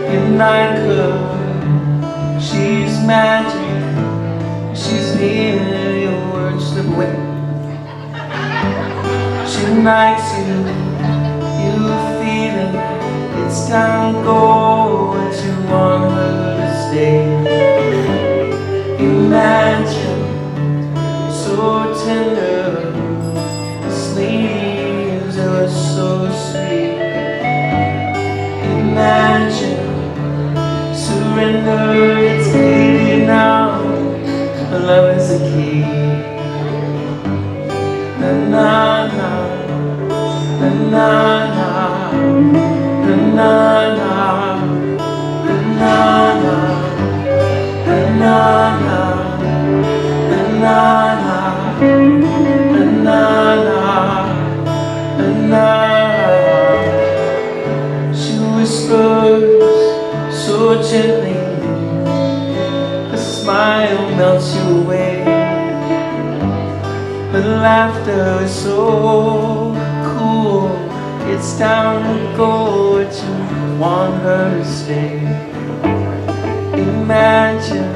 Midnight girl, she's magic. She's near, your words slip away. She likes you, you feel it. It's time to go, but you want her to stay. Imagine, so tender, this lady is ever so sweet. Imagine, surrender, it's clear now, love is the key. Na na na, na na na, na na na, na na na, na na na. She whispers so gently, her smile melts you away. Her laughter is so cool. It's time to go, but you want her to stay. Imagine,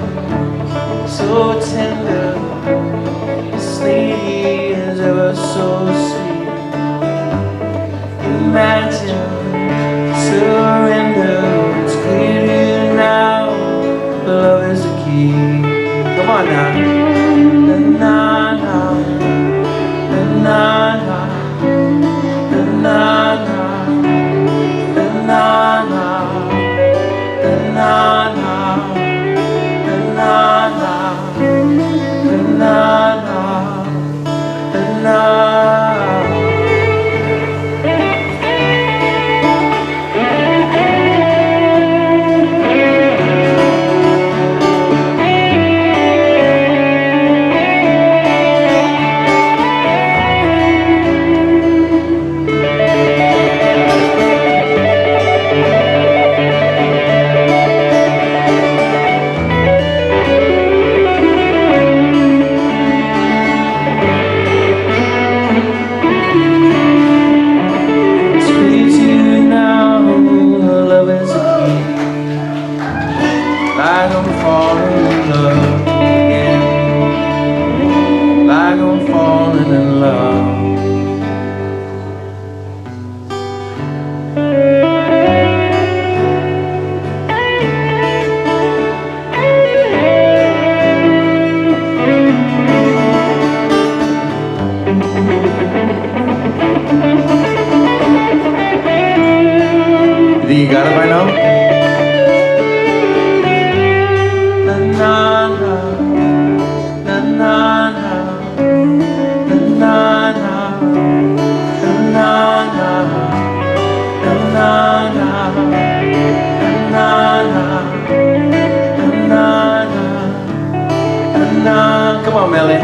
so tender, this lady is ever so sweet. Imagine, surrender, it's clear to you now, love is the key. Come on now. Na na na, na na na, na na na, na na na, na na. Like I'm falling in love again. Like I'm falling in love. You think you got it by now? Come on, Melly.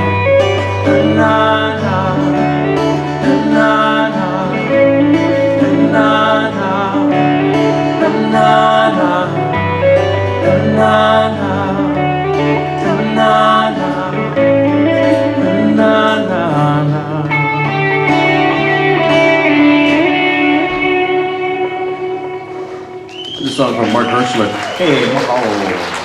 This is a song from Mark Hirschman. Hey, oh.